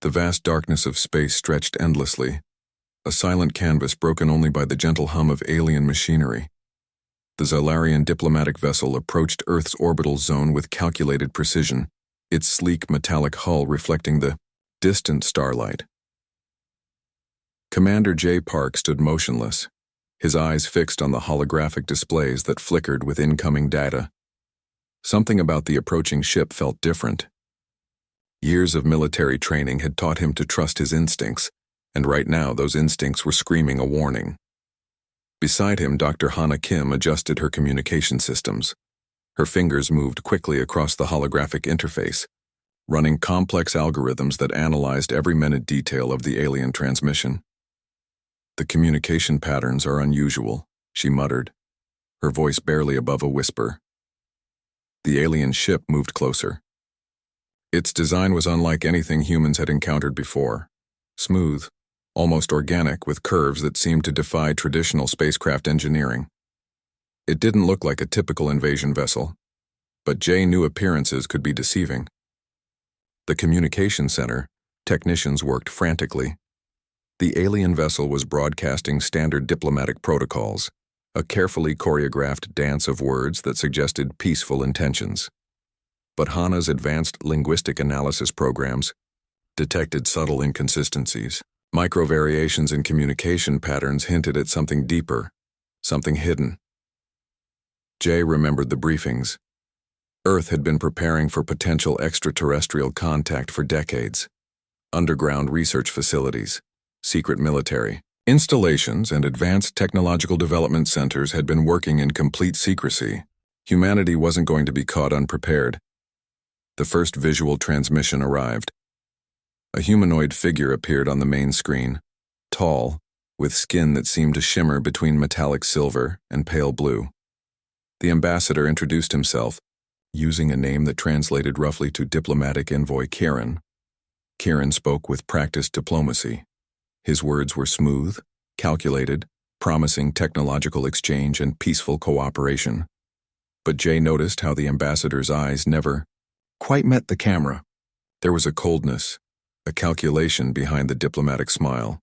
The vast darkness of space stretched endlessly, a silent canvas broken only by the gentle hum of alien machinery. The Zalarian diplomatic vessel approached Earth's orbital zone with calculated precision, its sleek metallic hull reflecting the distant starlight. Commander J. Park stood motionless, his eyes fixed on the holographic displays that flickered with incoming data. Something about the approaching ship felt different. Years of military training had taught him to trust his instincts, and right now those instincts were screaming a warning. Beside him, Dr. Hana Kim adjusted her communication systems. Her fingers moved quickly across the holographic interface, running complex algorithms that analyzed every minute detail of the alien transmission. "The communication patterns are unusual," she muttered, her voice barely above a whisper. The alien ship moved closer. Its design was unlike anything humans had encountered before. Smooth, almost organic, with curves that seemed to defy traditional spacecraft engineering. It didn't look like a typical invasion vessel, but Jay knew appearances could be deceiving. The communication center, technicians worked frantically. The alien vessel was broadcasting standard diplomatic protocols, a carefully choreographed dance of words that suggested peaceful intentions. But Hana's advanced linguistic analysis programs detected subtle inconsistencies. Micro-variations in communication patterns hinted at something deeper, something hidden. Jay remembered the briefings. Earth had been preparing for potential extraterrestrial contact for decades. Underground research facilities, secret military installations, and advanced technological development centers had been working in complete secrecy. Humanity wasn't going to be caught unprepared. The first visual transmission arrived. A humanoid figure appeared on the main screen, tall, with skin that seemed to shimmer between metallic silver and pale blue. The ambassador introduced himself, using a name that translated roughly to diplomatic envoy Kieran. Kieran spoke with practiced diplomacy. His words were smooth, calculated, promising technological exchange and peaceful cooperation. But Jay noticed how the ambassador's eyes never quite met the camera. There was a coldness, a calculation behind the diplomatic smile.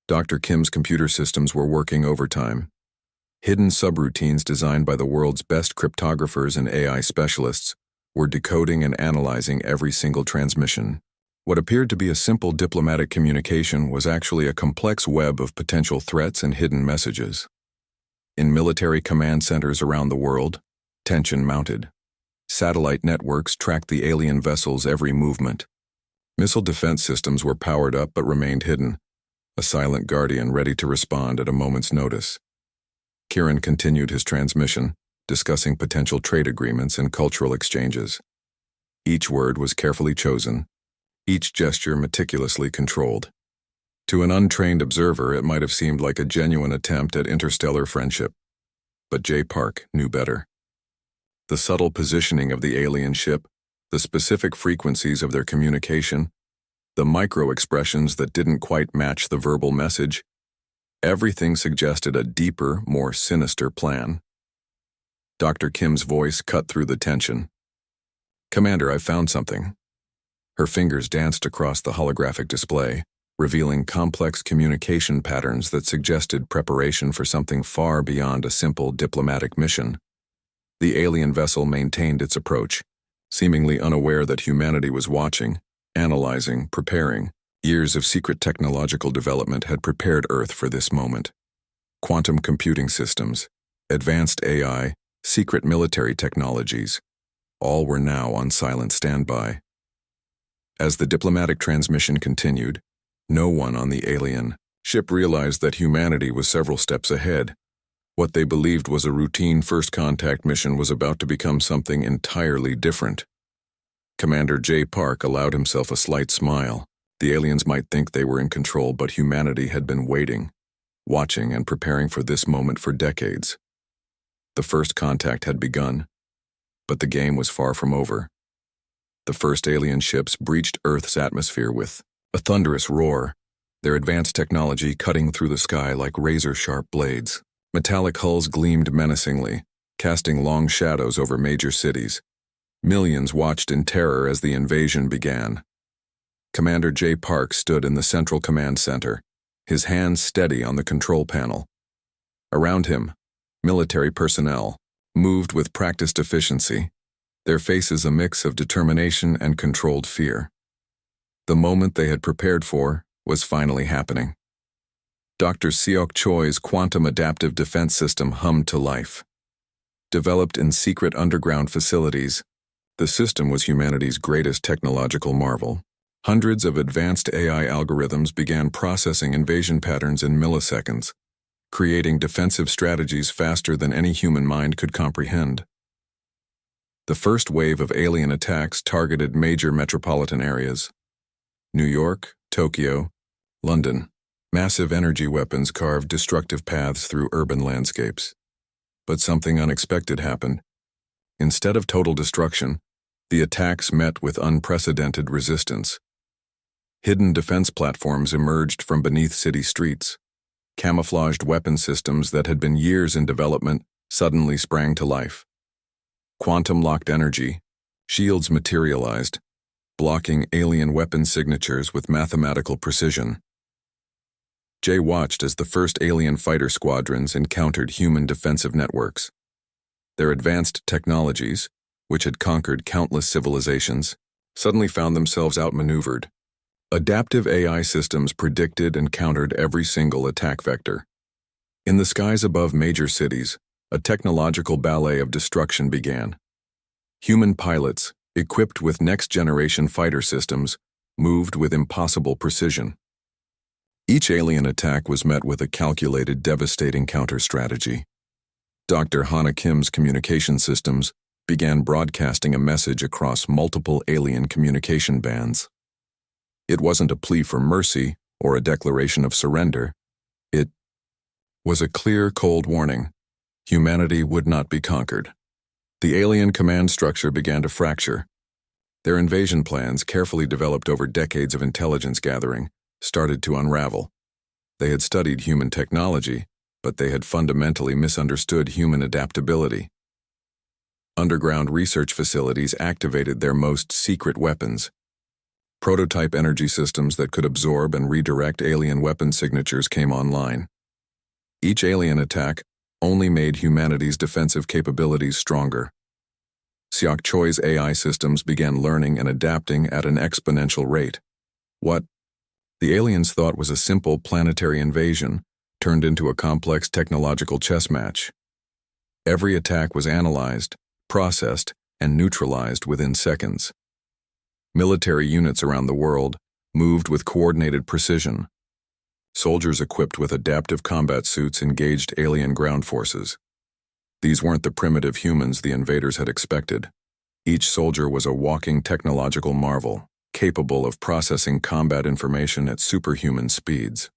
Dr. Kim's computer systems were working overtime. Hidden subroutines designed by the world's best cryptographers and AI specialists were decoding and analyzing every single transmission. What appeared to be a simple diplomatic communication was actually a complex web of potential threats and hidden messages. In military command centers around the world, tension mounted. Satellite networks tracked the alien vessel's every movement. Missile defense systems were powered up but remained hidden, a silent guardian ready to respond at a moment's notice. Kieran continued his transmission, discussing potential trade agreements and cultural exchanges. Each word was carefully chosen, each gesture meticulously controlled. To an untrained observer, it might have seemed like a genuine attempt at interstellar friendship. But Jay Park knew better. The subtle positioning of the alien ship, the specific frequencies of their communication, the micro-expressions that didn't quite match the verbal message, everything suggested a deeper, more sinister plan. Dr. Kim's voice cut through the tension. "Commander, I've found something." Her fingers danced across the holographic display, revealing complex communication patterns that suggested preparation for something far beyond a simple diplomatic mission. The alien vessel maintained its approach, seemingly unaware that humanity was watching, analyzing, preparing. Years of secret technological development had prepared Earth for this moment. Quantum computing systems, advanced AI, secret military technologies, all were now on silent standby. As the diplomatic transmission continued, no one on the alien ship realized that humanity was several steps ahead. What they believed was a routine first contact mission was about to become something entirely different. Commander J. Park allowed himself a slight smile. The aliens might think they were in control, but humanity had been waiting, watching and preparing for this moment for decades. The first contact had begun, but the game was far from over. The first alien ships breached Earth's atmosphere with a thunderous roar, their advanced technology cutting through the sky like razor-sharp blades. Metallic hulls gleamed menacingly, casting long shadows over major cities. Millions watched in terror as the invasion began. Commander J. Park stood in the central command center, his hands steady on the control panel. Around him, military personnel moved with practiced efficiency, their faces a mix of determination and controlled fear. The moment they had prepared for was finally happening. Dr. Seok Choi's quantum adaptive defense system hummed to life. Developed in secret underground facilities, the system was humanity's greatest technological marvel. Hundreds of advanced AI algorithms began processing invasion patterns in milliseconds, creating defensive strategies faster than any human mind could comprehend. The first wave of alien attacks targeted major metropolitan areas: New York, Tokyo, London. Massive energy weapons carved destructive paths through urban landscapes. But something unexpected happened. Instead of total destruction, the attacks met with unprecedented resistance. Hidden defense platforms emerged from beneath city streets. Camouflaged weapon systems that had been years in development suddenly sprang to life. Quantum-locked energy, shields materialized, blocking alien weapon signatures with mathematical precision. Jay watched as the first alien fighter squadrons encountered human defensive networks. Their advanced technologies, which had conquered countless civilizations, suddenly found themselves outmaneuvered. Adaptive AI systems predicted and countered every single attack vector. In the skies above major cities, a technological ballet of destruction began. Human pilots, equipped with next-generation fighter systems, moved with impossible precision. Each alien attack was met with a calculated, devastating counter-strategy. Dr. Hana Kim's communication systems began broadcasting a message across multiple alien communication bands. It wasn't a plea for mercy or a declaration of surrender. It was a clear, cold warning. Humanity would not be conquered. The alien command structure began to fracture. Their invasion plans, carefully developed over decades of intelligence gathering, started to unravel. They had studied human technology, but they had fundamentally misunderstood human adaptability. Underground research facilities activated their most secret weapons. Prototype energy systems that could absorb and redirect alien weapon signatures came online. Each alien attack only made humanity's defensive capabilities stronger. Seok Choi's AI systems began learning and adapting at an exponential rate. What the aliens thought was a simple planetary invasion turned into a complex technological chess match. Every attack was analyzed, processed, and neutralized within seconds. Military units around the world moved with coordinated precision. Soldiers equipped with adaptive combat suits engaged alien ground forces. These weren't the primitive humans the invaders had expected. Each soldier was a walking technological marvel, capable of processing combat information at superhuman speeds.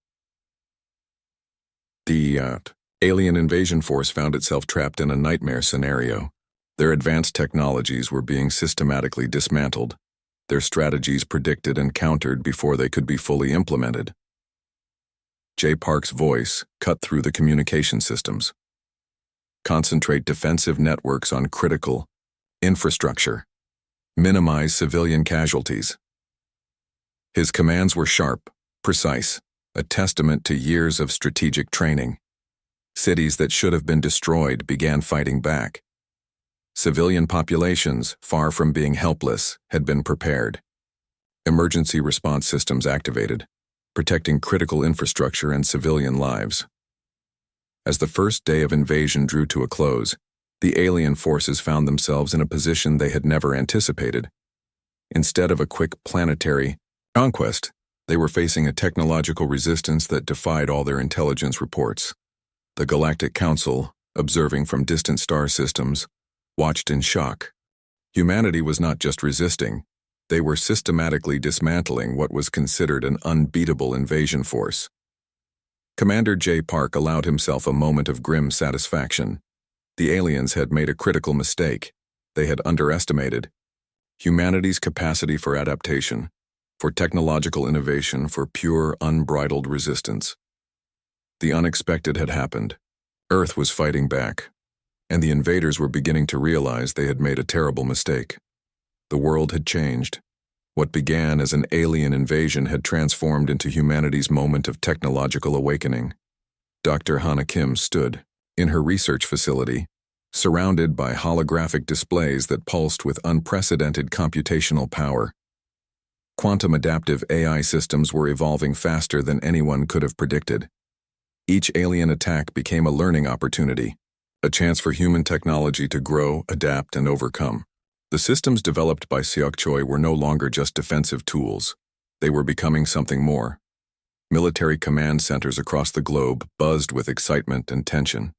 The alien invasion force found itself trapped in a nightmare scenario. Their advanced technologies were being systematically dismantled, their strategies predicted and countered before they could be fully implemented. J. Park's voice cut through the communication systems. Concentrate defensive networks on critical infrastructure. Minimize civilian casualties. His commands were sharp, precise, a testament to years of strategic training. Cities that should have been destroyed began fighting back. Civilian populations, far from being helpless, had been prepared. Emergency response systems activated, protecting critical infrastructure and civilian lives. As the first day of invasion drew to a close, the alien forces found themselves in a position they had never anticipated. Instead of a quick planetary conquest, they were facing a technological resistance that defied all their intelligence reports. The Galactic Council, observing from distant star systems, watched in shock. Humanity was not just resisting, they were systematically dismantling what was considered an unbeatable invasion force. Commander J. Park allowed himself a moment of grim satisfaction. The aliens had made a critical mistake. They had underestimated humanity's capacity for adaptation, for technological innovation, for pure, unbridled resistance. The unexpected had happened. Earth was fighting back, and the invaders were beginning to realize they had made a terrible mistake. The world had changed. What began as an alien invasion had transformed into humanity's moment of technological awakening. Dr. Hana Kim stood in her research facility, surrounded by holographic displays that pulsed with unprecedented computational power. Quantum adaptive AI systems were evolving faster than anyone could have predicted. Each alien attack became a learning opportunity, a chance for human technology to grow, adapt, and overcome. The systems developed by Seok Choi were no longer just defensive tools. They were becoming something more. Military command centers across the globe buzzed with excitement and tension.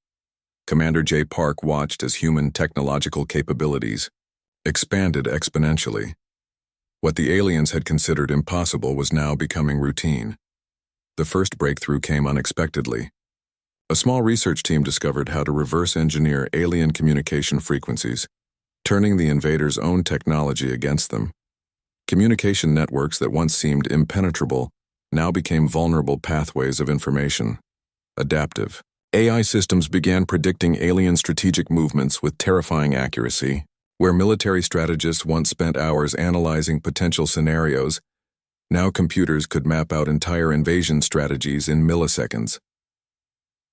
Commander J. Park watched as human technological capabilities expanded exponentially. What the aliens had considered impossible was now becoming routine. The first breakthrough came unexpectedly. A small research team discovered how to reverse engineer alien communication frequencies, turning the invaders' own technology against them. Communication networks that once seemed impenetrable now became vulnerable pathways of information. Adaptive AI systems began predicting alien strategic movements with terrifying accuracy. Where military strategists once spent hours analyzing potential scenarios, now computers could map out entire invasion strategies in milliseconds.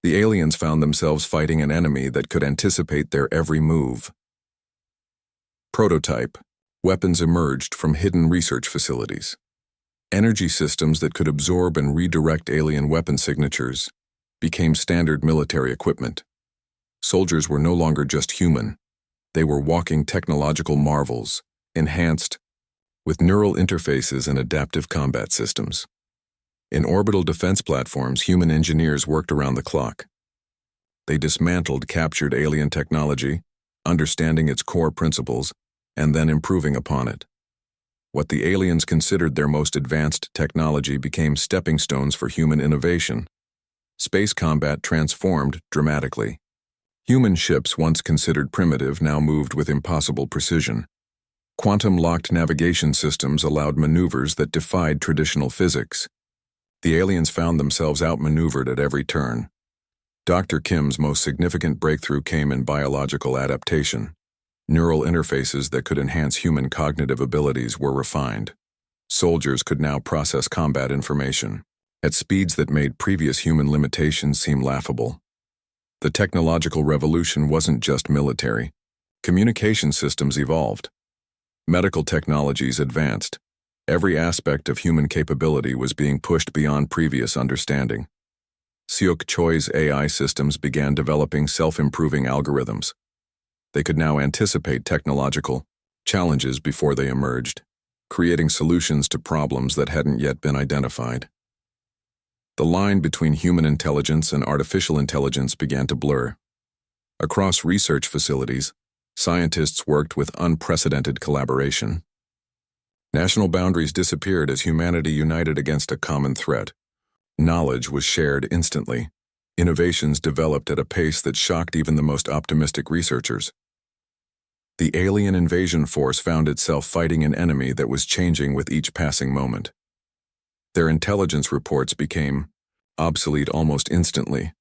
The aliens found themselves fighting an enemy that could anticipate their every move. Prototype weapons emerged from hidden research facilities. Energy systems that could absorb and redirect alien weapon signatures became standard military equipment. Soldiers were no longer just human. They were walking technological marvels, enhanced with neural interfaces and adaptive combat systems. In orbital defense platforms, human engineers worked around the clock. They dismantled captured alien technology, understanding its core principles, and then improving upon it. What the aliens considered their most advanced technology became stepping stones for human innovation. Space combat transformed dramatically. Human ships, once considered primitive, now moved with impossible precision. Quantum-locked navigation systems allowed maneuvers that defied traditional physics. The aliens found themselves outmaneuvered at every turn. Dr. Kim's most significant breakthrough came in biological adaptation. Neural interfaces that could enhance human cognitive abilities were refined. Soldiers could now process combat information at speeds that made previous human limitations seem laughable. The technological revolution wasn't just military. Communication systems evolved. Medical technologies advanced. Every aspect of human capability was being pushed beyond previous understanding. Seok Choi's AI systems began developing self-improving algorithms. They could now anticipate technological challenges before they emerged, creating solutions to problems that hadn't yet been identified. The line between human intelligence and artificial intelligence began to blur. Across research facilities, scientists worked with unprecedented collaboration. National boundaries disappeared as humanity united against a common threat. Knowledge was shared instantly. Innovations developed at a pace that shocked even the most optimistic researchers. The alien invasion force found itself fighting an enemy that was changing with each passing moment. Their intelligence reports became obsolete almost instantly.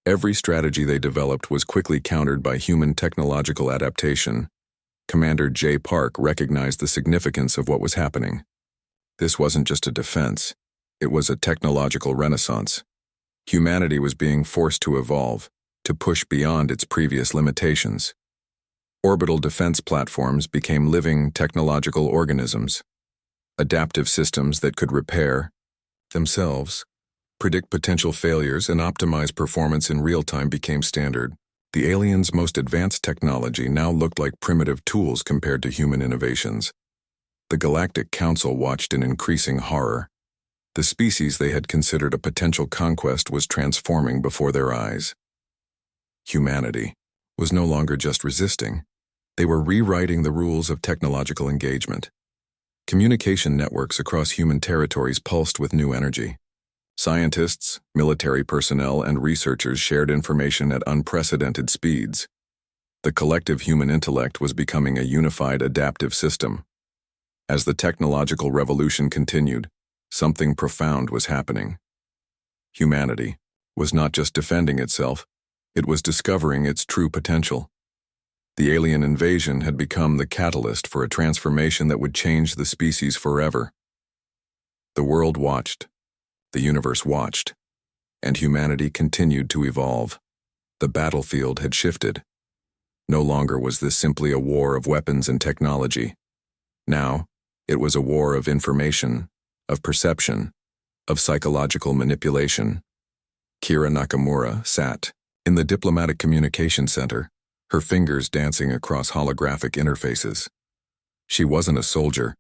Every strategy they developed was quickly countered by human technological adaptation. Commander J. Park recognized the significance of what was happening. This wasn't just a defense, it was a technological renaissance. Humanity was being forced to evolve, to push beyond its previous limitations. Orbital defense platforms became living technological organisms. Adaptive systems that could repair themselves, predict potential failures, and optimize performance in real time became standard. The aliens' most advanced technology now looked like primitive tools compared to human innovations. The Galactic Council watched in increasing horror. The species they had considered a potential conquest was transforming before their eyes. Humanity was no longer just resisting. They were rewriting the rules of technological engagement. Communication networks across human territories pulsed with new energy. Scientists, military personnel, and researchers shared information at unprecedented speeds. The collective human intellect was becoming a unified adaptive system. As the technological revolution continued, something profound was happening. Humanity was not just defending itself, it was discovering its true potential. The alien invasion had become the catalyst for a transformation that would change the species forever. The world watched, the universe watched, and humanity continued to evolve. The battlefield had shifted. No longer was this simply a war of weapons and technology. Now, it was a war of information, of perception, of psychological manipulation. Kira Nakamura sat in the Diplomatic Communication Center, her fingers dancing across holographic interfaces. She wasn't a soldier,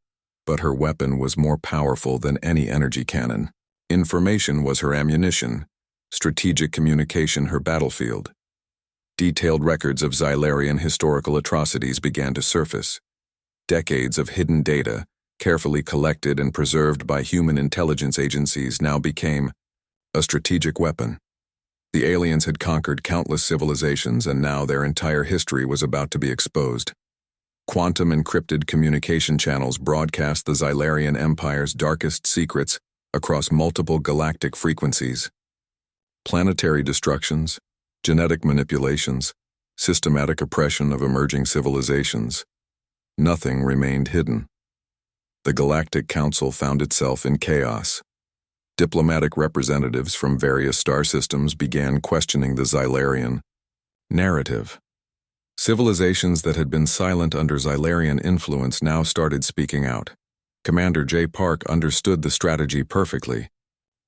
but her weapon was more powerful than any energy cannon. Information was her ammunition, strategic communication her battlefield. Detailed records of Xylarian historical atrocities began to surface. Decades of hidden data, carefully collected and preserved by human intelligence agencies, now became a strategic weapon. The aliens had conquered countless civilizations, and now their entire history was about to be exposed. Quantum encrypted communication channels broadcast the Xylarian Empire's darkest secrets across multiple galactic frequencies. Planetary destructions, genetic manipulations, systematic oppression of emerging civilizations. Nothing remained hidden. The Galactic Council found itself in chaos. Diplomatic representatives from various star systems began questioning the Xylarian narrative. Civilizations that had been silent under Xylarian influence now started speaking out. Commander J. Park understood the strategy perfectly.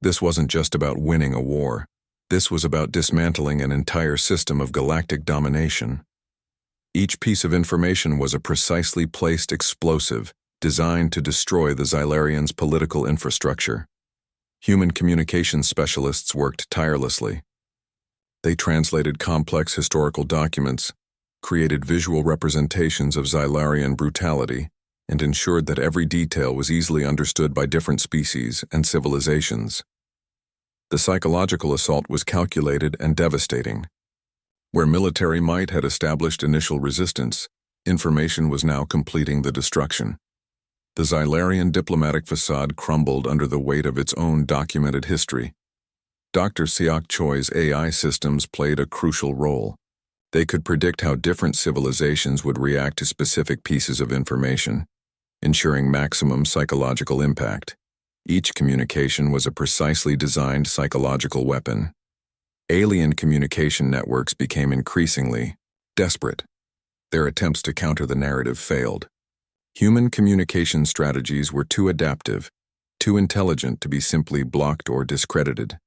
This wasn't just about winning a war. This was about dismantling an entire system of galactic domination. Each piece of information was a precisely placed explosive designed to destroy the Xylarians' political infrastructure. Human communications specialists worked tirelessly. They translated complex historical documents, created visual representations of Xylarian brutality, and ensured that every detail was easily understood by different species and civilizations. The psychological assault was calculated and devastating. Where military might had established initial resistance, information was now completing the destruction. The Xylarian diplomatic facade crumbled under the weight of its own documented history. Dr. Seok Choi's AI systems played a crucial role. They could predict how different civilizations would react to specific pieces of information, ensuring maximum psychological impact. Each communication was a precisely designed psychological weapon. Alien communication networks became increasingly desperate. Their attempts to counter the narrative failed. Human communication strategies were too adaptive, too intelligent to be simply blocked or discredited.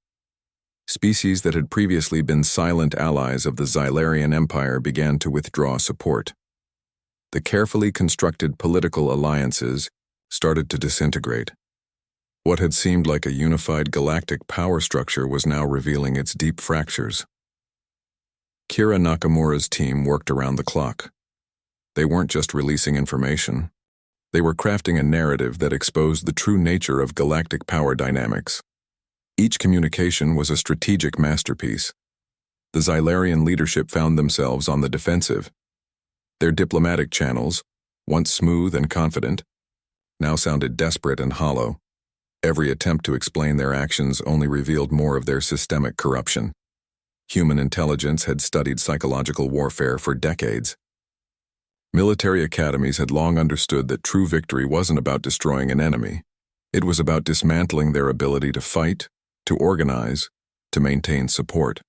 Species that had previously been silent allies of the Xylarian Empire began to withdraw support. The carefully constructed political alliances started to disintegrate. What had seemed like a unified galactic power structure was now revealing its deep fractures. Kira Nakamura's team worked around the clock. They weren't just releasing information. They were crafting a narrative that exposed the true nature of galactic power dynamics. Each communication was a strategic masterpiece. The Xylarian leadership found themselves on the defensive. Their diplomatic channels, once smooth and confident, now sounded desperate and hollow. Every attempt to explain their actions only revealed more of their systemic corruption. Human intelligence had studied psychological warfare for decades. Military academies had long understood that true victory wasn't about destroying an enemy. It was about dismantling their ability to fight, to organize, to maintain support.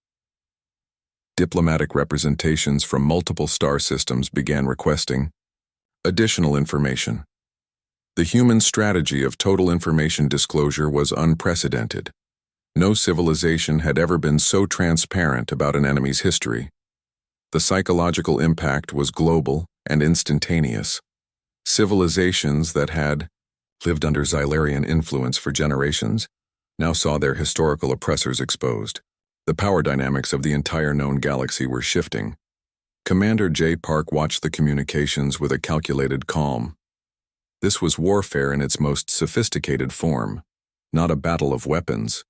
Diplomatic representations from multiple star systems began requesting additional information. The human strategy of total information disclosure was unprecedented. No civilization had ever been so transparent about an enemy's history. The psychological impact was global and instantaneous. Civilizations that had lived under Xylarian influence for generations now saw their historical oppressors exposed. The power dynamics of the entire known galaxy were shifting. Commander J. Park watched the communications with a calculated calm. This was warfare in its most sophisticated form, not a battle of weapons,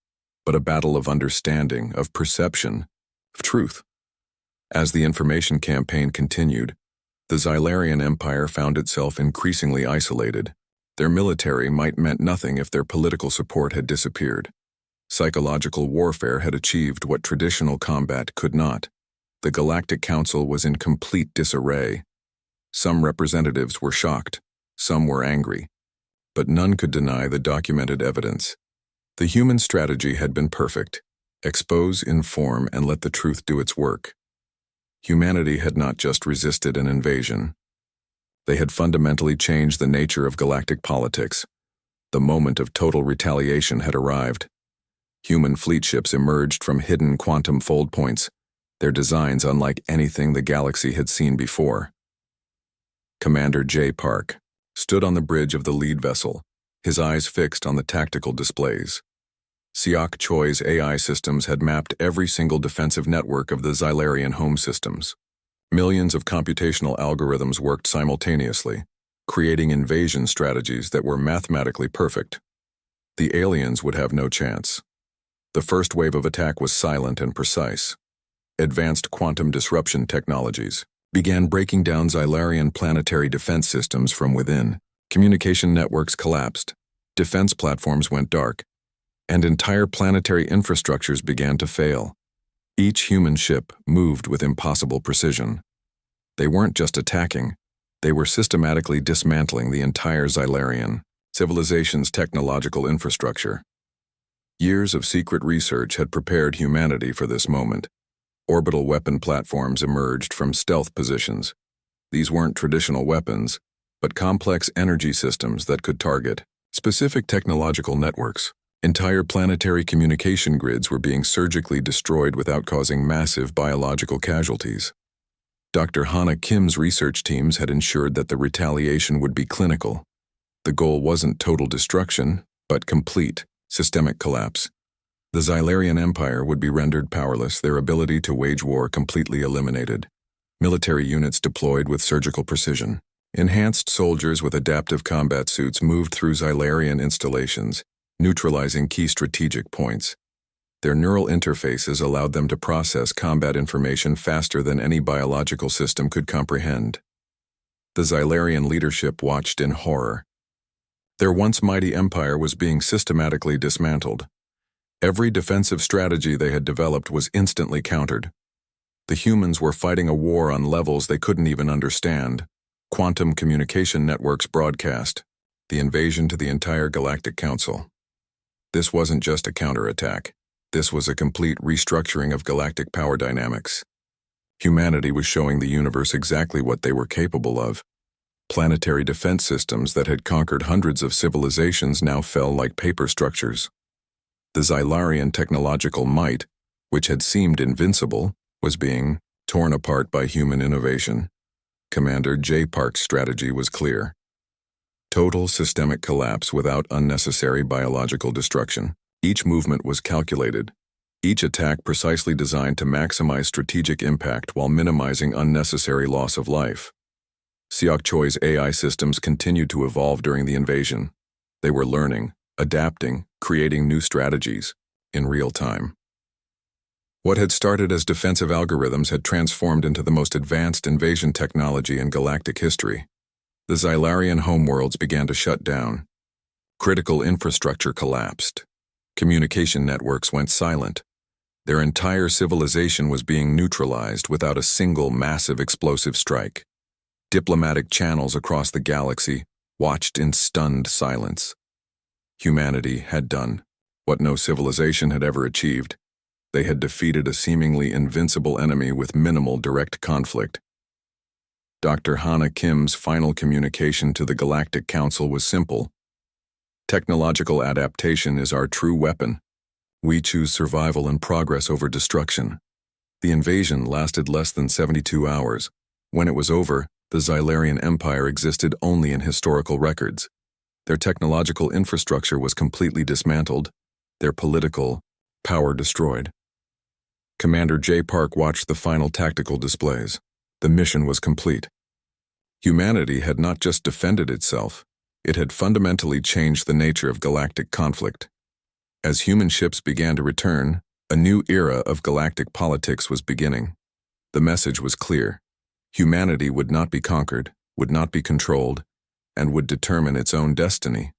but a battle of understanding, of perception, of truth. As the information campaign continued, the Xylarian Empire found itself increasingly isolated. Their military might meant nothing if their political support had disappeared. Psychological warfare had achieved what traditional combat could not. The Galactic Council was in complete disarray. Some representatives were shocked, some were angry, but none could deny the documented evidence. The human strategy had been perfect: expose, inform, and let the truth do its work. Humanity had not just resisted an invasion. They had fundamentally changed the nature of galactic politics. The moment of total retaliation had arrived. Human fleet ships emerged from hidden quantum fold points, their designs unlike anything the galaxy had seen before. Commander J. Park stood on the bridge of the lead vessel, his eyes fixed on the tactical displays. Siak Choi's AI systems had mapped every single defensive network of the Xylarian home systems. Millions of computational algorithms worked simultaneously, creating invasion strategies that were mathematically perfect. The aliens would have no chance. The first wave of attack was silent and precise. Advanced quantum disruption technologies began breaking down Xylarian planetary defense systems from within. Communication networks collapsed, defense platforms went dark, and entire planetary infrastructures began to fail. Each human ship moved with impossible precision. They weren't just attacking, they were systematically dismantling the entire Xylarian civilization's technological infrastructure. Years of secret research had prepared humanity for this moment. Orbital weapon platforms emerged from stealth positions. These weren't traditional weapons, but complex energy systems that could target specific technological networks. Entire planetary communication grids were being surgically destroyed without causing massive biological casualties. Dr. Hana Kim's research teams had ensured that the retaliation would be clinical. The goal wasn't total destruction, but complete, systemic collapse. The Xylarian Empire would be rendered powerless, their ability to wage war completely eliminated. Military units deployed with surgical precision. Enhanced soldiers with adaptive combat suits moved through Xylarian installations, neutralizing key strategic points. Their neural interfaces allowed them to process combat information faster than any biological system could comprehend. The Xylarian leadership watched in horror. Their once mighty empire was being systematically dismantled. Every defensive strategy they had developed was instantly countered. The humans were fighting a war on levels they couldn't even understand. Quantum communication networks broadcast the invasion to the entire Galactic Council. This wasn't just a counterattack. This was a complete restructuring of galactic power dynamics. Humanity was showing the universe exactly what they were capable of. Planetary defense systems that had conquered hundreds of civilizations now fell like paper structures. The Xylarian technological might, which had seemed invincible, was being torn apart by human innovation. Commander J. Park's strategy was clear. Total systemic collapse without unnecessary biological destruction. Each movement was calculated, each attack precisely designed to maximize strategic impact while minimizing unnecessary loss of life. Siak Choi's AI systems continued to evolve during the invasion. They were learning, adapting, creating new strategies in real time. What had started as defensive algorithms had transformed into the most advanced invasion technology in galactic history. The Xylarian homeworlds began to shut down. Critical infrastructure collapsed. Communication networks went silent. Their entire civilization was being neutralized without a single massive explosive strike. Diplomatic channels across the galaxy watched in stunned silence. Humanity had done what no civilization had ever achieved. They had defeated a seemingly invincible enemy with minimal direct conflict. Dr. Hana Kim's final communication to the Galactic Council was simple. Technological adaptation is our true weapon. We choose survival and progress over destruction. The invasion lasted less than 72 hours. When it was over, the Xylarian Empire existed only in historical records. Their technological infrastructure was completely dismantled, their political power destroyed. Commander J. Park watched the final tactical displays. The mission was complete. Humanity had not just defended itself, it had fundamentally changed the nature of galactic conflict. As human ships began to return, a new era of galactic politics was beginning. The message was clear. Humanity would not be conquered, would not be controlled, and would determine its own destiny.